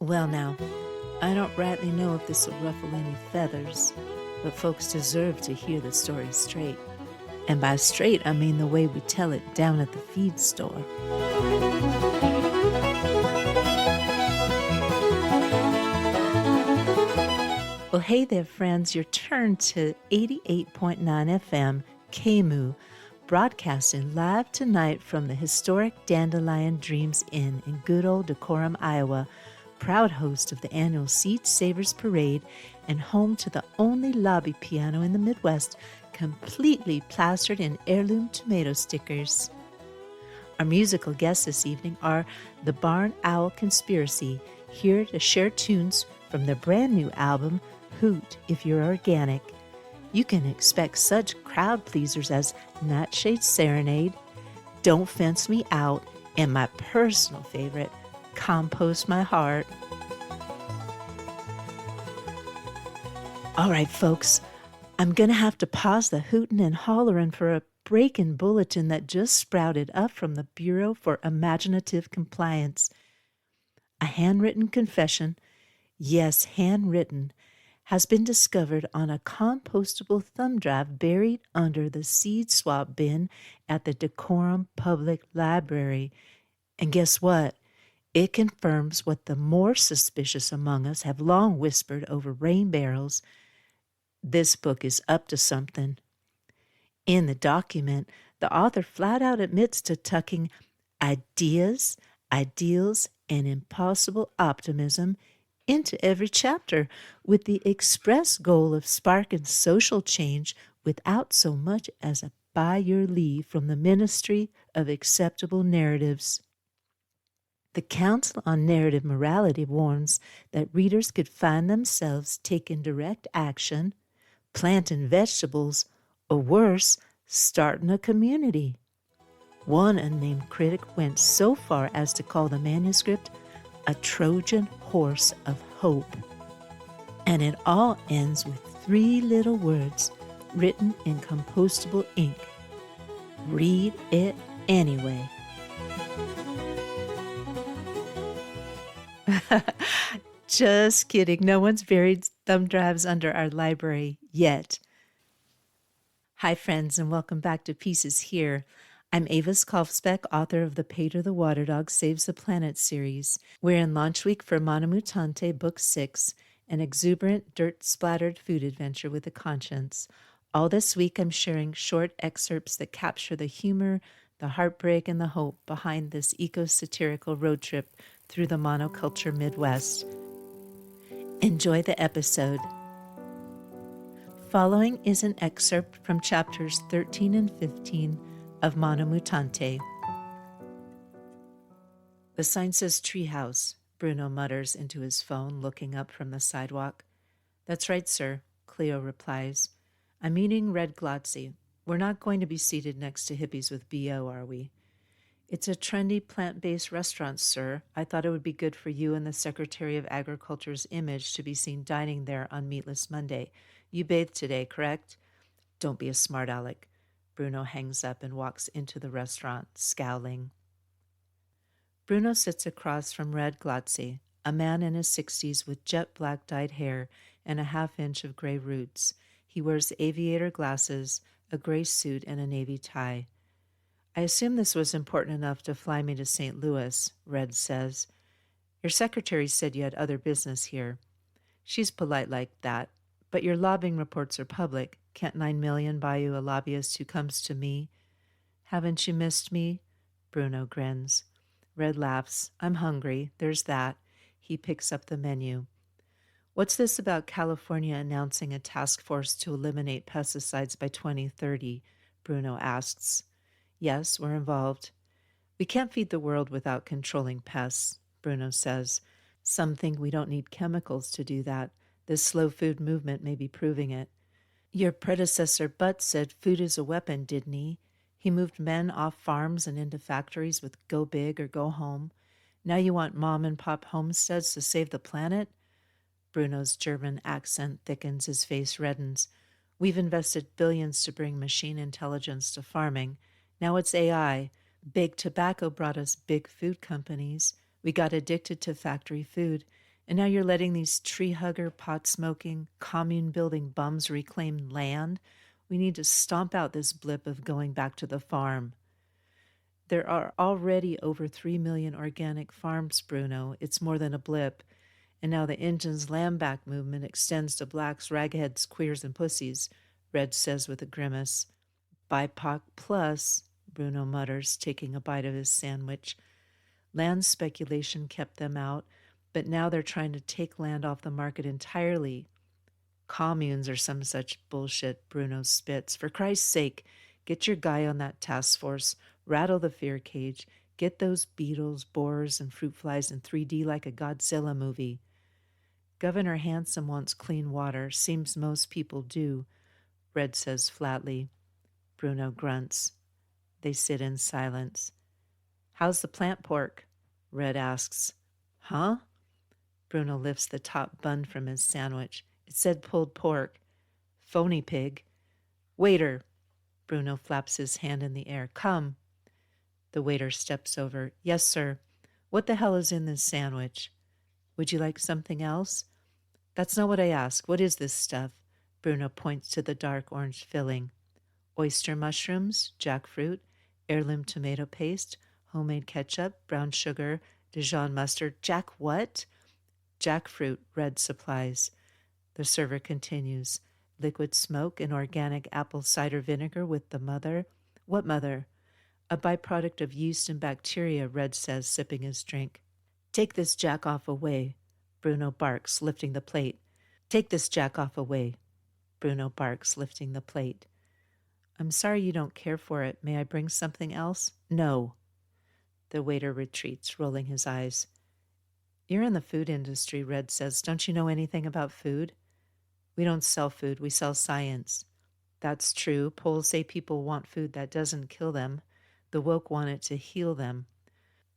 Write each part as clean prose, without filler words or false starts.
Well, now, I don't rightly know if this will ruffle any feathers, but folks deserve to hear the story straight. And by straight, I mean the way we tell it down at the feed store. Well, hey there, friends. You're turned to 88.9 FM KMU, broadcasting live tonight from the historic Dandelion Dreams Inn in good old Decorum, Iowa, proud host of the annual Seed Savers Parade and home to the only lobby piano in the Midwest completely plastered in heirloom tomato stickers. Our musical guests this evening are the Barn Owl Conspiracy, here to share tunes from their brand new album, Hoot If You're Organic. You can expect such crowd pleasers as Nightshade Serenade, Don't Fence Me Out, and my personal favorite, Compost My Heart. All right, folks, I'm going to have to pause the hootin' and hollerin' for a breaking bulletin that just sprouted up from the Bureau for Imaginative Compliance. A handwritten confession, yes, handwritten, has been discovered on a compostable thumb drive buried under the seed swap bin at the Decorum Public Library. And guess what? It confirms what the more suspicious among us have long whispered over rain barrels. This book is up to something. In the document, the author flat out admits to tucking ideas, ideals, and impossible optimism into every chapter with the express goal of sparking social change without so much as a by your leave from the Ministry of Acceptable Narratives. The Council on Narrative Morality warns that readers could find themselves taking direct action, planting vegetables, or worse, starting a community. One unnamed critic went so far as to call the manuscript a Trojan Horse of hope. And it all ends with 3 little words written in compostable ink. Read it anyway. Just kidding. No one's buried thumb drives under our library yet. Hi, friends, and welcome back to Pieces Here. I'm Avis Kaufsbeck, author of the Pater the Water Dog Saves the Planet series. We're in launch week for Mono Mutante, Book 6, an exuberant, dirt-splattered food adventure with a conscience. All this week, I'm sharing short excerpts that capture the humor, the heartbreak, and the hope behind this eco-satirical road trip through the monoculture Midwest. Enjoy the episode. Following is an excerpt from chapters 13 and 15 of Mono Mutante. The sign says treehouse, Bruno mutters into his phone, looking up from the sidewalk. That's right, sir, Cleo replies. I'm eating red glotzy. We're not going to be seated next to hippies with BO, are we? It's a trendy plant-based restaurant, sir. I thought it would be good for you and the Secretary of Agriculture's image to be seen dining there on Meatless Monday. You bathed today, correct? Don't be a smart aleck. Bruno hangs up and walks into the restaurant, scowling. Bruno sits across from Red Glotzy, a man in his 60s with jet black dyed hair and a half-inch of gray roots. He wears aviator glasses, a gray suit, and a navy tie. I assume this was important enough to fly me to St. Louis, Red says. Your secretary said you had other business here. She's polite like that, but your lobbying reports are public. Can't 9 million buy you a lobbyist who comes to me? Haven't you missed me? Bruno grins. Red laughs. I'm hungry. There's that. He picks up the menu. What's this about California announcing a task force to eliminate pesticides by 2030? Bruno asks. Yes, we're involved. We can't feed the world without controlling pests, Bruno says. Some think we don't need chemicals to do that. This slow food movement may be proving it. Your predecessor Butt said food is a weapon, didn't he? He moved men off farms and into factories with go big or go home. Now you want mom-and-pop homesteads to save the planet? Bruno's German accent thickens, his face reddens. We've invested billions to bring machine intelligence to farming. Now it's AI. Big tobacco brought us big food companies. We got addicted to factory food. And now you're letting these tree hugger, pot smoking, commune building bums reclaim land? We need to stomp out this blip of going back to the farm. There are already over 3 million organic farms, Bruno. It's more than a blip. And now the engine's land back movement extends to blacks, ragheads, queers, and pussies, Red says with a grimace. BIPOC plus, Bruno mutters, taking a bite of his sandwich. Land speculation kept them out, but now they're trying to take land off the market entirely. Communes or some such bullshit, Bruno spits. For Christ's sake, get your guy on that task force, rattle the fear cage, get those beetles, borers, and fruit flies in 3D like a Godzilla movie. Governor Handsome wants clean water. Seems most people do, Red says flatly. Bruno grunts. They sit in silence. How's the plant pork? Red asks. Huh? Bruno lifts the top bun from his sandwich. It said pulled pork. Phony pig. Waiter. Bruno flaps his hand in the air. Come. The waiter steps over. Yes, sir. What the hell is in this sandwich? Would you like something else? That's not what I asked. What is this stuff? Bruno points to the dark orange filling. Oyster mushrooms, jackfruit, heirloom tomato paste, homemade ketchup, brown sugar, Dijon mustard. Jack what? Jackfruit, Red supplies. The server continues. Liquid smoke and organic apple cider vinegar with the mother. What mother? A byproduct of yeast and bacteria, Red says, sipping his drink. Take this jack off away, Bruno barks, lifting the plate. Take this jack off away, Bruno barks, lifting the plate. I'm sorry you don't care for it. May I bring something else? No. The waiter retreats, rolling his eyes. You're in the food industry, Red says. Don't you know anything about food? We don't sell food. We sell science. That's true. Polls say people want food that doesn't kill them. The woke want it to heal them.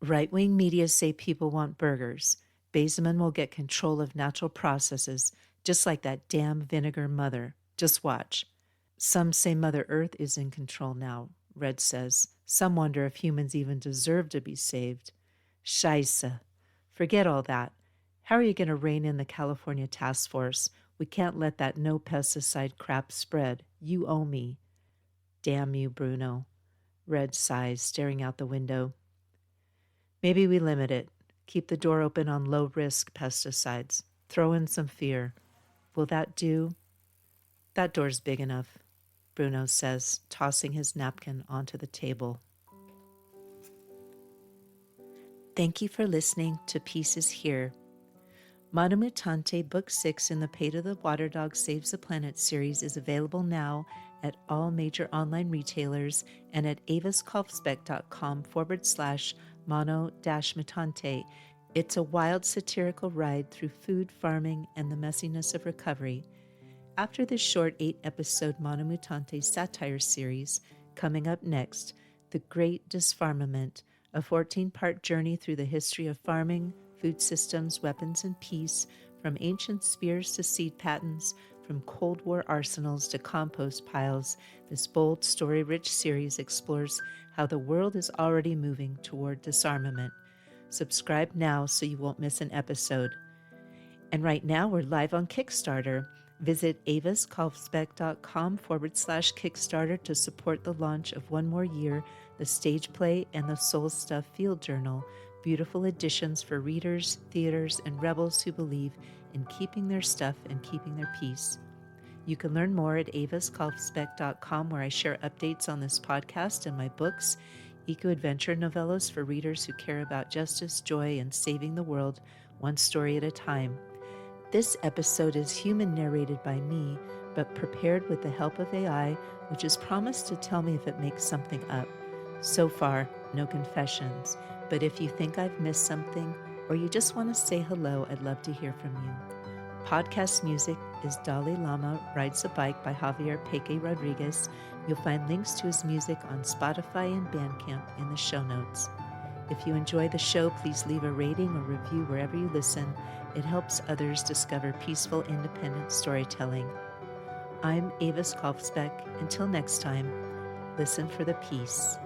Right-wing media say people want burgers. Baseman will get control of natural processes, just like that damn vinegar mother. Just watch. Some say Mother Earth is in control now, Red says. Some wonder if humans even deserve to be saved. Scheisse. Forget all that. How are you going to rein in the California task force? We can't let that no pesticide crap spread. You owe me. Damn you, Bruno. Red sighs, staring out the window. Maybe we limit it. Keep the door open on low-risk pesticides. Throw in some fear. Will that do? That door's big enough, Bruno says, tossing his napkin onto the table. Thank you for listening to Pieces Here. Mono Mutante Book 6 in the Pate of the Water Dog Saves the Planet series is available now at all major online retailers and at aviskolfsbeck.com/mono-mutante. It's a wild satirical ride through food, farming, and the messiness of recovery. After this short 8-episode Mono Mutante satire series, coming up next, The Great Disfarmament, a 14-part journey through the history of farming, food systems, weapons, and peace, from ancient spears to seed patents, from Cold War arsenals to compost piles. This bold, story-rich series explores how the world is already moving toward disarmament. Subscribe now so you won't miss an episode. And right now we're live on Kickstarter. Visit aviskolfsbeck.com/Kickstarter to support the launch of One More Year, the stage play, and the Soul Stuff Field Journal, beautiful editions for readers, theaters, and rebels who believe in keeping their stuff and keeping their peace. You can learn more at aviskolfsbeck.com, where I share updates on this podcast and my books, eco-adventure novellas for readers who care about justice, joy, and saving the world, one story at a time. This episode is human narrated by me, but prepared with the help of AI, which has promised to tell me if it makes something up. So far, no confessions, but if you think I've missed something or you just want to say hello, I'd love to hear from you. Podcast music is Dalai Lama Rides a Bike by Javier Peque Rodriguez. You'll find links to his music on Spotify and Bandcamp in the show notes. If you enjoy the show, please leave a rating or review wherever you listen. It helps others discover peaceful, independent storytelling. I'm Avis Kolfsbeck. Until next time, listen for the peace.